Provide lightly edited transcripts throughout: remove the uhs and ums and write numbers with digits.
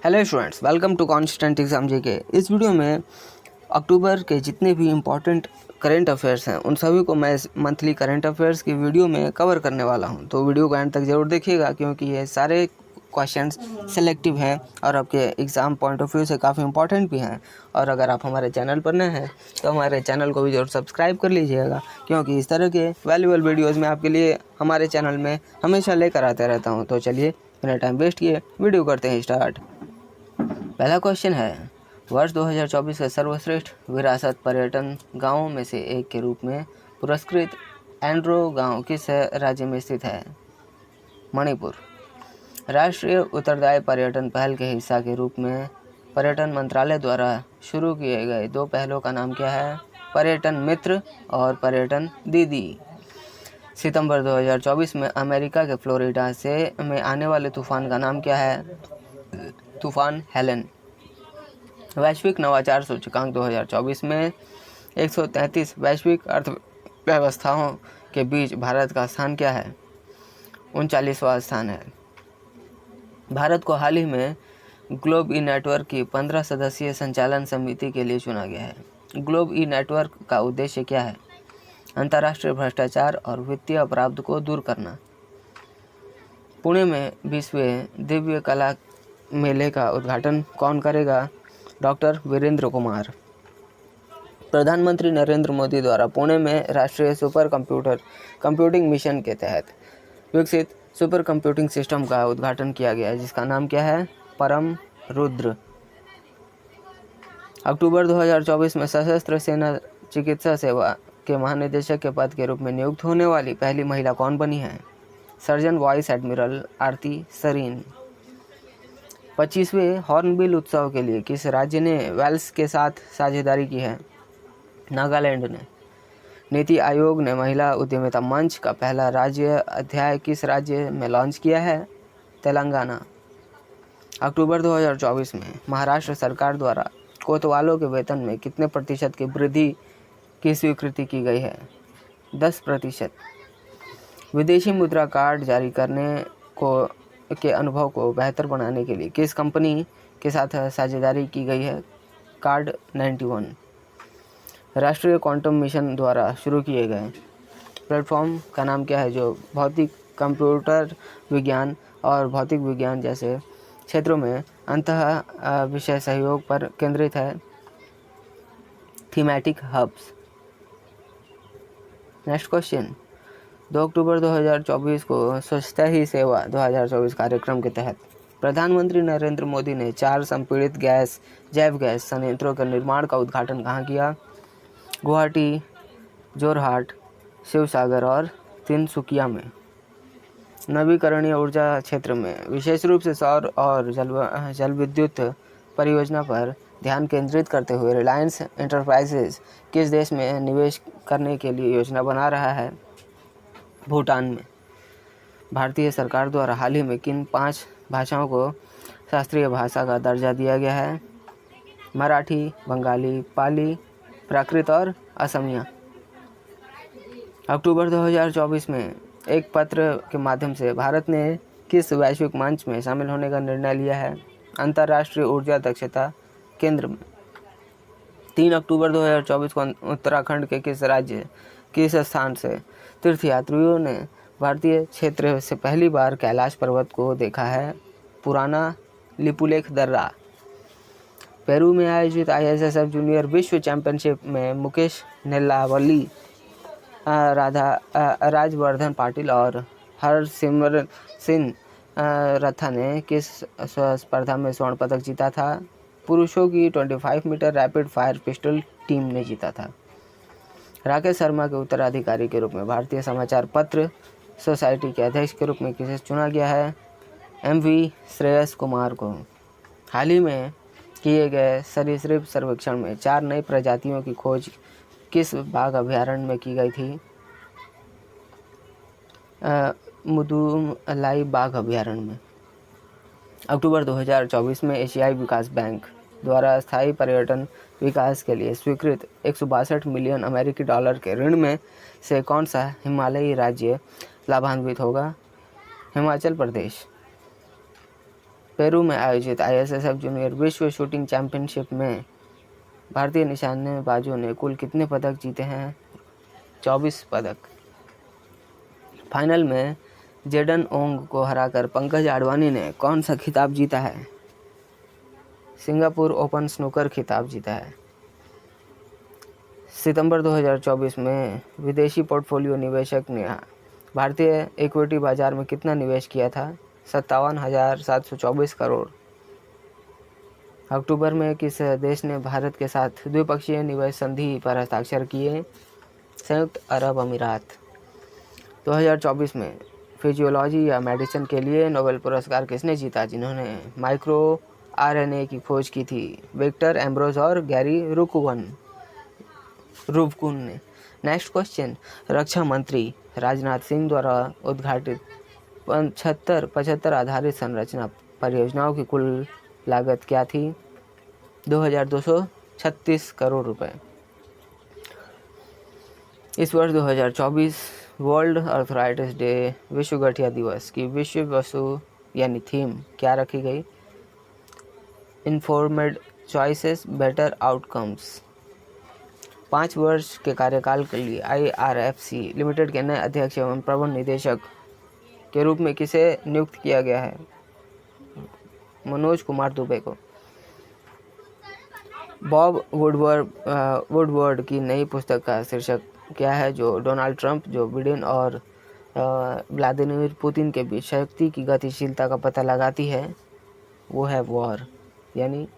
Hello students, welcome to constant exam GK. इस video में October के जितने भी इम्पोर्टेंट करेंट अफेयर्स हैं उन सभी को मैं इस मंथली करेंट अफेयर्स की वीडियो में कवर करने वाला हूं। तो वीडियो को एंड तक ज़रूर देखिएगा क्योंकि ये सारे क्वेश्चंस सिलेक्टिव हैं और आपके एग्ज़ाम पॉइंट ऑफ व्यू से काफ़ी इंपॉर्टेंट भी हैं। और अगर आप हमारे चैनल पर नए हैं तो हमारे चैनल को भी जरूर सब्सक्राइब कर लीजिएगा क्योंकि इस तरह के वैल्यूएबल वीडियोज़ मैं आपके लिए हमारे चैनल में हमेशा लेकर आते रहता हूँ। तो चलिए बिना टाइम वेस्ट किए वीडियो करते हैं स्टार्ट। पहला क्वेश्चन है, वर्ष 2024 के सर्वश्रेष्ठ विरासत पर्यटन गांवों में से एक के रूप में पुरस्कृत एंड्रो गांव किस राज्य में स्थित है? मणिपुर। राष्ट्रीय उत्तरदायी पर्यटन पहल के हिस्सा के रूप में पर्यटन मंत्रालय द्वारा शुरू किए गए दो पहलों का नाम क्या है? पर्यटन मित्र और पर्यटन दीदी। सितंबर 2024 में अमेरिका के फ्लोरिडा से में आने वाले तूफान का नाम क्या है? तूफान हेलन। वैश्विक नवाचार सूचकांक 2024 में 133 वैश्विक अर्थव्यवस्थाओं के बीच भारत का स्थान क्या है? 39वां स्थान है। भारत को हाल ही में ग्लोब ई नेटवर्क की 15 सदस्यीय संचालन समिति के लिए चुना गया है। ग्लोब ई नेटवर्क का उद्देश्य क्या है? अंतर्राष्ट्रीय भ्रष्टाचार और वित्तीय अपराध को दूर करना। पुणे में 20वें दिव्य कला मेले का उद्घाटन कौन करेगा? डॉक्टर वीरेंद्र कुमार। प्रधानमंत्री नरेंद्र मोदी द्वारा पुणे में राष्ट्रीय सुपर कंप्यूटिंग मिशन के तहत विकसित सुपर कंप्यूटिंग सिस्टम का उद्घाटन किया गया जिसका नाम क्या है? परम रुद्र। अक्टूबर 2024 में सशस्त्र सेना चिकित्सा सेवा के महानिदेशक के पद के रूप में नियुक्त होने वाली पहली महिला कौन बनी है? सर्जन वाइस एडमिरल आरती सरीन। 25वें हॉर्नबिल उत्सव के लिए किस राज्य ने वेल्स के साथ साझेदारी की है? नागालैंड ने। नीति आयोग ने महिला उद्यमिता मंच का पहला राज्य अध्याय किस राज्य में लॉन्च किया है? तेलंगाना। अक्टूबर 2024 में महाराष्ट्र सरकार द्वारा कोतवालों के वेतन में कितने प्रतिशत की वृद्धि की स्वीकृति की गई है? 10%। विदेशी मुद्रा कार्ड जारी करने के अनुभव को बेहतर बनाने के लिए किस कंपनी के साथ साझेदारी की गई है? कार्ड 91। राष्ट्रीय क्वांटम मिशन द्वारा शुरू किए गए प्लेटफॉर्म का नाम क्या है जो भौतिक कंप्यूटर विज्ञान और भौतिक विज्ञान जैसे क्षेत्रों में अंतः विषय सहयोग पर केंद्रित है? Thematic hubs. Next question, 2 October 2024 को स्वच्छता ही सेवा 2024 कार्यक्रम के तहत प्रधानमंत्री नरेंद्र मोदी ने 4 संपीड़ित जैव गैस संयंत्रों के निर्माण का उद्घाटन कहाँ किया? गुवाहाटी, जोरहाट, शिवसागर और तिनसुकिया में। नवीकरणीय ऊर्जा क्षेत्र में विशेष रूप से सौर और जल विद्युत परियोजना पर ध्यान केंद्रित करते हुए रिलायंस एंटरप्राइजेज किस देश में निवेश करने के लिए योजना बना रहा है? भूटान में। भारतीय सरकार द्वारा हाल ही में किन 5 भाषाओं को शास्त्रीय भाषा का दर्जा दिया गया है? मराठी, बंगाली, पाली, प्राकृत और असमिया। अक्टूबर 2024 में एक पत्र के माध्यम से भारत ने किस वैश्विक मंच में शामिल होने का निर्णय लिया है? अंतर्राष्ट्रीय ऊर्जा दक्षता केंद्र में। 3 अक्टूबर 2024 को उत्तराखंड के किस स्थान से तीर्थयात्रियों ने भारतीय क्षेत्र से पहली बार कैलाश पर्वत को देखा है? पुराना लिपुलेख दर्रा। पेरू में आयोजित ISSF जूनियर विश्व चैंपियनशिप में मुकेश नेल्लावली, राजवर्धन पाटिल और हरसिमरत सिंह रथा ने किस स्पर्धा में स्वर्ण पदक जीता था? पुरुषों की 25 metre rapid fire pistol team ने जीता था। राकेश शर्मा के उत्तराधिकारी के रूप में भारतीय समाचार पत्र सोसाइटी के अध्यक्ष के रूप में किसे चुना गया है? MV श्रेयस कुमार को। हाल ही में किए गए सरीसृप सर्वेक्षण में 4 नई प्रजातियों की खोज किस बाघ अभयारण्य में की गई थी? मुदुमलाई बाघ अभयारण्य में। अक्टूबर 2024 में एशियाई विकास बैंक द्वारा स्थायी पर्यटन विकास के लिए स्वीकृत 162 मिलियन अमेरिकी डॉलर के ऋण में से कौन सा हिमालयी राज्य लाभान्वित होगा? हिमाचल प्रदेश। पेरू में आयोजित ISSF जूनियर विश्व शूटिंग चैंपियनशिप में भारतीय निशानेबाजों ने कुल कितने पदक जीते हैं? 24 पदक। फाइनल में जेडन ओंग को हराकर पंकज आडवाणी ने कौन सा खिताब जीता है? सिंगापुर ओपन स्नूकर खिताब जीता है। सितंबर 2024 में विदेशी पोर्टफोलियो निवेशक ने भारतीय इक्विटी बाजार में कितना निवेश किया था? 57,724 करोड़। अक्टूबर में किस देश ने भारत के साथ द्विपक्षीय निवेश संधि पर हस्ताक्षर किए? संयुक्त अरब अमीरात। 2024 में फिजियोलॉजी या मेडिसिन के लिए नोबेल पुरस्कार किसने जीता? जिन्होंने माइक्रो RNA की खोज की थी? विक्टर एम्ब्रोज और गैरी रुवकुन ने। नेक्स्ट क्वेश्चन, रक्षा मंत्री राजनाथ सिंह द्वारा उद्घाटित 75 आधारित संरचना परियोजनाओं की कुल लागत क्या थी? 2,236 करोड़ रुपए। इस वर्ष 2024 वर्ल्ड आर्थराइटिस डे विश्व गठिया दिवस की विश्व वस्तु यानी थीम क्या रखी गई? Informed choices better outcomes. 5 वर्ष के कार्यकाल के लिए IRFC लिमिटेड के नए अध्यक्ष एवं प्रबंध निदेशक के रूप में किसे नियुक्त किया गया है? मनोज कुमार दुबे को। बॉब वुडवर्ड की नई पुस्तक का शीर्षक क्या है, जो डोनाल्ड ट्रंप, जो बिडेन और व्लादिमीर पुतिन के बीच शक्ति की गतिशीलता का पता लगाती है? वो है वॉर यानी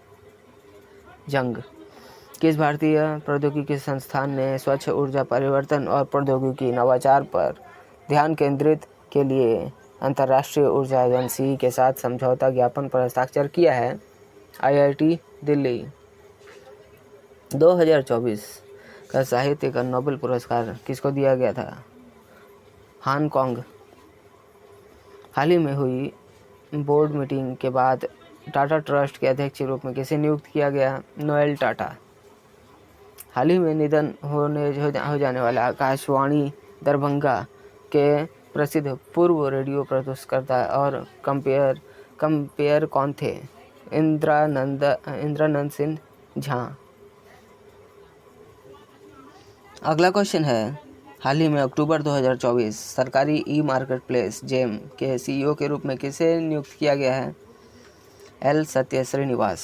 जंग। किस भारतीय प्रौद्योगिकी संस्थान ने स्वच्छ ऊर्जा परिवर्तन और प्रौद्योगिकी नवाचार पर ध्यान केंद्रित के लिए अंतर्राष्ट्रीय ऊर्जा एजेंसी के साथ समझौता ज्ञापन पर हस्ताक्षर किया है? IIT दिल्ली। 2024 का साहित्य का नोबेल पुरस्कार किसको दिया गया था? हांगकांग। हाल ही में हुई बोर्ड मीटिंग के बाद टाटा ट्रस्ट के अध्यक्ष के रूप में किसे नियुक्त किया गया? नोएल टाटा। हाल ही में निधन हो जाने वाला आकाशवाणी दरभंगा के प्रसिद्ध पूर्व रेडियो प्रस्तुतकर्ता और कंपेयर कौन थे? इंद्रानंद सिंह झा। अगला क्वेश्चन है, हाल ही में अक्टूबर 2024 सरकारी ई-मार्केटप्लेस जेम के CEO के रूप में किसे नियुक्त किया गया है? L सत्य श्रीनिवास।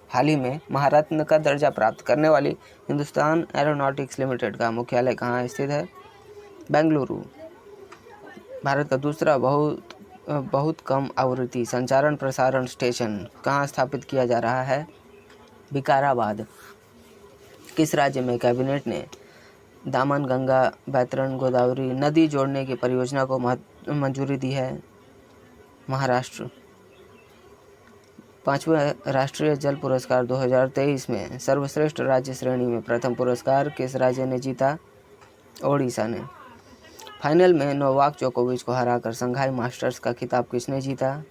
हाल ही में महारत्न का दर्जा प्राप्त करने वाली हिंदुस्तान एरोनॉटिक्स लिमिटेड का मुख्यालय कहाँ स्थित है? बेंगलुरु। भारत का दूसरा बहुत कम आवृत्ति संचारण प्रसारण स्टेशन कहाँ स्थापित किया जा रहा है? विकाराबाद। किस राज्य में कैबिनेट ने दामन गंगा बैतरण गोदावरी नदी जोड़ने की परियोजना को मंजूरी दी है? महाराष्ट्र। 5वें राष्ट्रीय जल पुरस्कार 2023 में सर्वश्रेष्ठ राज्य श्रेणी में प्रथम पुरस्कार किस राज्य ने जीता? ओडिशा ने। फाइनल में नोवाक जोकोविच को हराकर संघाई मास्टर्स का खिताब किसने जीता?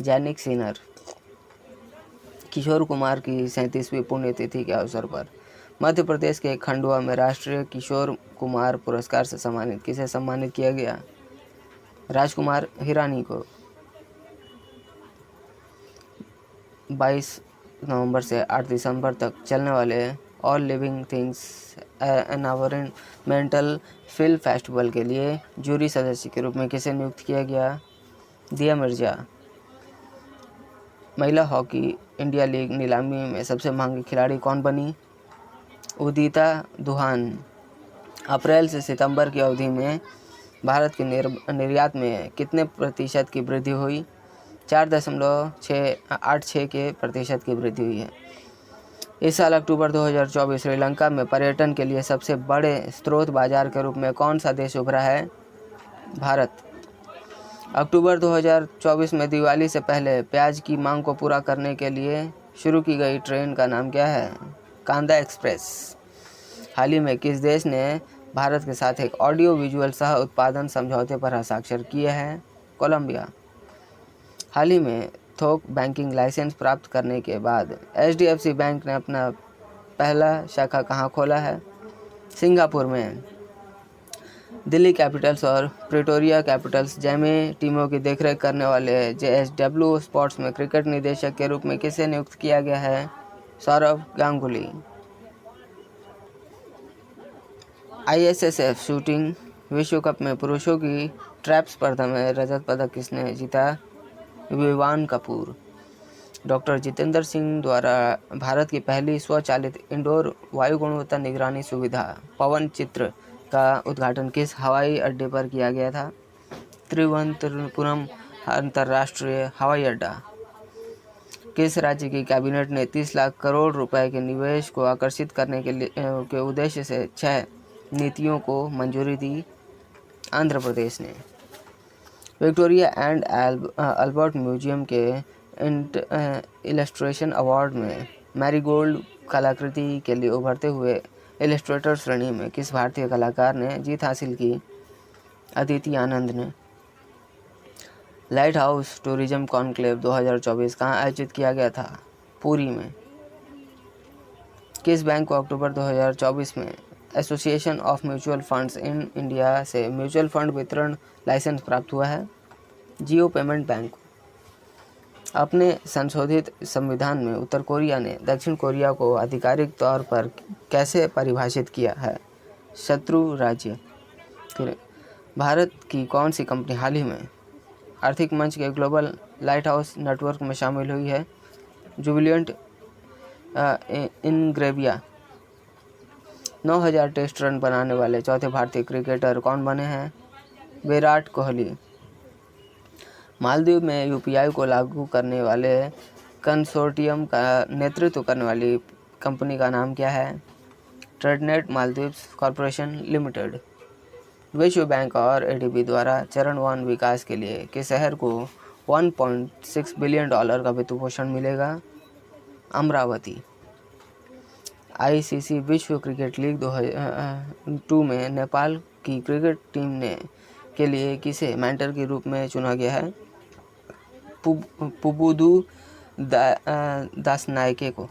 Jannik Sinner. किशोर कुमार की 37वीं पुण्यतिथि के अवसर पर मध्य प्रदेश के खंडवा में राष्ट्रीय किशोर कुमार पुरस्कार से किसे सम्मानित किया गया? राजकुमार हिरानी को। 22 नवंबर से 8 दिसंबर तक चलने वाले all living things environmental film festival के लिए जूरी सदस्य के रूप में किसे नियुक्त किया गया? दिया मिर्जा। महिला हॉकी इंडिया लीग नीलामी में सबसे महंगी खिलाड़ी कौन बनी? उदिता दुहान। अप्रैल से सितंबर की अवधि में भारत के निर्यात में कितने प्रतिशत की वृद्धि हुई? 4.86 के प्रतिशत की वृद्धि हुई है। इस साल अक्टूबर 2024 श्रीलंका में पर्यटन के लिए सबसे बड़े स्रोत बाजार के रूप में कौन सा देश उभरा है? भारत। अक्टूबर 2024 में दिवाली से पहले प्याज की मांग को पूरा करने के लिए शुरू की गई ट्रेन का नाम क्या है? कांदा एक्सप्रेस। हाल ही में किस देश ने भारत के साथ एक ऑडियो विजुअल सह उत्पादन समझौते पर हस्ताक्षर किए हैं? कोलंबिया। हाल ही में थोक बैंकिंग लाइसेंस प्राप्त करने के बाद HDFC बैंक ने अपना पहला शाखा कहाँ खोला है? सिंगापुर में। दिल्ली कैपिटल्स और प्रिटोरिया कैपिटल्स जैमे टीमों की देखरेख करने वाले JSW स्पोर्ट्स में क्रिकेट निदेशक के रूप में किसे नियुक्त किया गया है? सौरव गांगुली। ISSF शूटिंग विश्व कप में पुरुषों की ट्रैप स्पर्धा में रजत पदक किसने जीता? विवान कपूर। डॉक्टर जितेंद्र सिंह द्वारा भारत की पहली स्वचालित इंडोर वायु गुणवत्ता निगरानी सुविधा पवन चित्र का उद्घाटन किस हवाई अड्डे पर किया गया था? त्रिवेंद्रपुरम अंतर्राष्ट्रीय हवाई अड्डा। किस राज्य की कैबिनेट ने 30 लाख करोड़ रुपए के निवेश को आकर्षित करने के उद्देश्य से 6 नीतियों को मंजूरी दी? आंध्र प्रदेश ने। विक्टोरिया एंड अल्बर्ट म्यूजियम के इलस्ट्रेशन अवार्ड में मैरीगोल्ड कलाकृति के लिए उभरते हुए इलस्ट्रेटर श्रेणी में किस भारतीय कलाकार ने जीत हासिल की? अदिति आनंद ने। लाइट हाउस टूरिज्म कॉन्क्लेव 2024 कहाँ आयोजित किया गया था? पुरी में। किस बैंक को अक्टूबर 2024 में association of mutual funds in India से म्यूचुअल फंड वितरण लाइसेंस प्राप्त हुआ है? जियो पेमेंट बैंक। अपने संशोधित संविधान में उत्तर कोरिया ने दक्षिण कोरिया को आधिकारिक तौर पर कैसे परिभाषित किया है? शत्रु राज्य। फिर भारत की कौन सी कंपनी हाल ही में आर्थिक मंच के ग्लोबल लाइट हाउस नेटवर्क में शामिल हुई है? जुबिलियंट इनग्रेविया। 9000 टेस्ट रन बनाने वाले चौथे भारतीय क्रिकेटर कौन बने हैं? विराट कोहली। मालदीव में UPI को लागू करने वाले कंसोर्टियम का नेतृत्व करने वाली कंपनी का नाम क्या है? ट्रेडनेट मालदीव्स कॉरपोरेशन लिमिटेड। विश्व बैंक और ADB द्वारा चरण 1 विकास के लिए किस शहर को $1.6 बिलियन का वित्त पोषण मिलेगा? अमरावती। ICC विश्व क्रिकेट लीग 2002 में नेपाल की क्रिकेट टीम के लिए किसे मेंटर के रूप में चुना गया है? पुबुदु दासनायके को।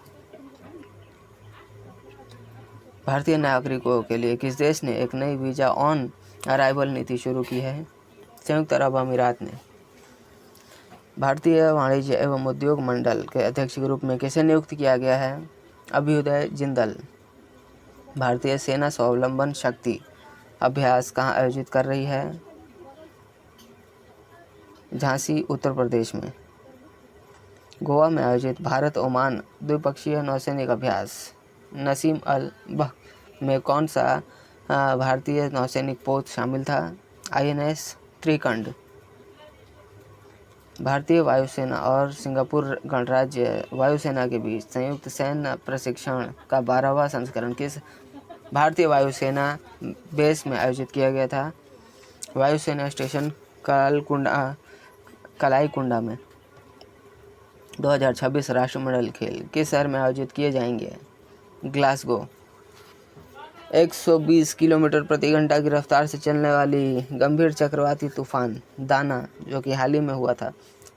भारतीय नागरिकों के लिए किस देश ने एक नई वीज़ा ऑन अराइवल नीति शुरू की है? संयुक्त अरब अमीरात ने। भारतीय वाणिज्य एवं उद्योग मंडल के अध्यक्ष के रूप में किसे नियुक्त किया गया है? अभ्युदय जिंदल। भारतीय सेना स्वावलंबन शक्ति अभ्यास कहाँ आयोजित कर रही है? झांसी उत्तर प्रदेश में। गोवा में आयोजित भारत ओमान द्विपक्षीय नौसैनिक अभ्यास नसीम अल बख्त में कौन सा भारतीय नौसैनिक पोत शामिल था? INS त्रिकंड। भारतीय वायुसेना और सिंगापुर गणराज्य वायुसेना के बीच संयुक्त सैन्य प्रशिक्षण का 12वां संस्करण किस भारतीय वायुसेना बेस में आयोजित किया गया था? वायुसेना स्टेशन कलाईकुंडा में। 2026 राष्ट्रमंडल खेल किस शहर में आयोजित किए जाएंगे? ग्लासगो। 120 किलोमीटर प्रति घंटा की रफ्तार से चलने वाली गंभीर चक्रवाती तूफान दाना, जो कि हाल ही में हुआ था,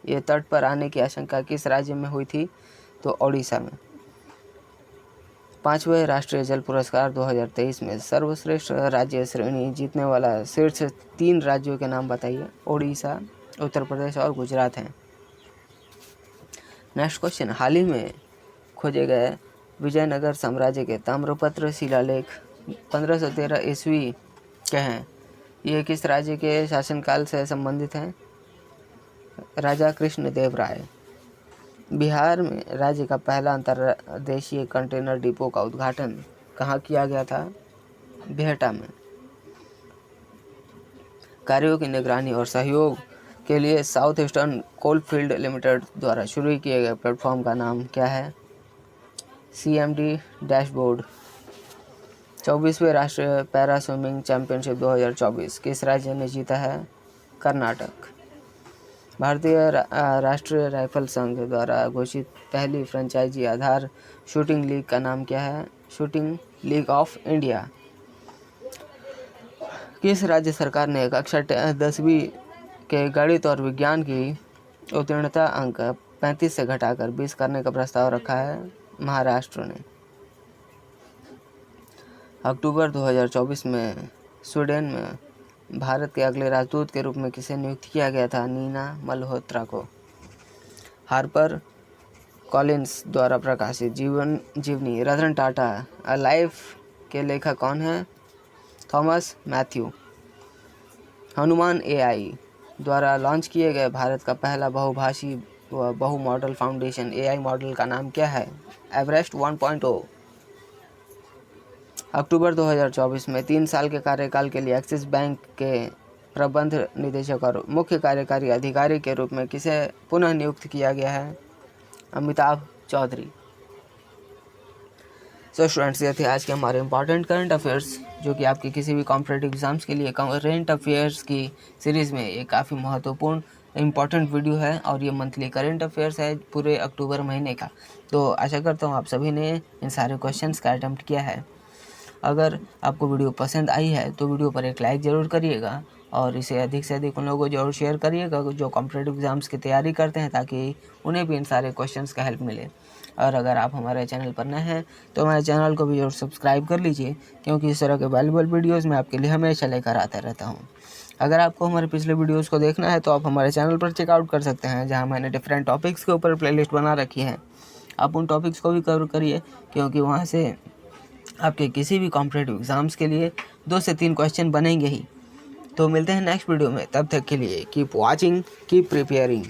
ये तट पर आने की आशंका किस राज्य में हुई थी? तो ओडिशा में। 5वें राष्ट्रीय जल पुरस्कार 2023 में सर्वश्रेष्ठ राज्य श्रेणी जीतने वाला शीर्ष 3 राज्यों के नाम बताइए। ओडिशा, उत्तर प्रदेश और गुजरात हैं। नेक्स्ट क्वेश्चन, हाल ही में खोजे गए विजयनगर साम्राज्य के ताम्रपत्र शिलालेख 1513 ईस्वी के हैं। ये किस राज्य के शासनकाल से संबंधित हैं? राजा कृष्णदेव राय। बिहार में राज्य का पहला अंतर्देशीय कंटेनर डिपो का उद्घाटन कहाँ किया गया था? बिहटा में। कार्यों की निगरानी और सहयोग के लिए साउथ ईस्टर्न कोलफील्ड लिमिटेड द्वारा शुरू किए गए प्लेटफॉर्म का नाम क्या है? CMD dashboard. 24वें राष्ट्रीय पैरा स्विमिंग चैंपियनशिप 2024 किस राज्य ने जीता है? कर्नाटक। भारतीय राष्ट्रीय राइफल संघ द्वारा घोषित पहली फ्रेंचाइजी आधार शूटिंग लीग का नाम क्या है? Shooting league of India. किस राज्य सरकार ने कक्षा 10वीं के गणित और विज्ञान की उत्तीर्णता अंक 35 से घटाकर 20 करने का प्रस्ताव रखा है? महाराष्ट्र ने। अक्टूबर 2024 में स्वीडन में भारत के अगले राजदूत के रूप में किसे नियुक्त किया गया था? नीना मल्होत्रा को। हार्पर कॉलिंस द्वारा प्रकाशित जीवन जीवनी रतन टाटा अ लाइफ के लेखक कौन है? Thomas Matthew. हनुमान एआई द्वारा लॉन्च किए गए भारत का पहला बहुभाषी व बहु मॉडल फाउंडेशन एआई मॉडल का नाम क्या है? एवरेस्ट 1.0। अक्टूबर 2024 में 3 साल के कार्यकाल के लिए एक्सिस बैंक के प्रबंध निदेशक और मुख्य कार्यकारी अधिकारी के रूप में किसे पुनः नियुक्त किया गया है? अमिताभ चौधरी। सो स्टूडेंट्स, ये थे आज के हमारे इंपॉर्टेंट करंट अफेयर्स, जो कि आपके किसी भी कॉम्पिटेटिव एग्जाम्स के लिए करंट अफेयर्स की सीरीज़ में एक काफ़ी महत्वपूर्ण इम्पॉर्टेंट वीडियो है। और ये मंथली करंट अफेयर्स है पूरे अक्टूबर महीने का। तो आशा करता हूँ आप सभी ने इन सारे क्वेश्चंस का अटेम्प्ट किया है। अगर आपको वीडियो पसंद आई है तो वीडियो पर एक लाइक ज़रूर करिएगा और इसे अधिक से अधिक उन लोगों को जरूर शेयर करिएगा जो कॉम्पिटेटिव एग्जाम्स की तैयारी करते हैं, ताकि उन्हें भी इन सारे क्वेश्चंस का हेल्प मिले। और अगर आप हमारे चैनल पर नए हैं तो हमारे चैनल को भी जरूर सब्सक्राइब कर लीजिए, क्योंकि इस तरह के वैल्यूबल वीडियोज़ मैं आपके लिए हमेशा लेकर आता रहता हूँ। अगर आपको हमारे पिछले वीडियोस को देखना है तो आप हमारे चैनल पर चेकआउट कर सकते हैं, जहाँ मैंने डिफरेंट टॉपिक्स के ऊपर प्लेलिस्ट बना रखी है। आप उन टॉपिक्स को भी कवर करिए, क्योंकि वहाँ से आपके किसी भी कॉम्पिटेटिव एग्जाम्स के लिए 2 से 3 क्वेश्चन बनेंगे ही। तो मिलते हैं नेक्स्ट वीडियो में, तब तक के लिए कीप वॉचिंग, कीप प्रिपेयरिंग।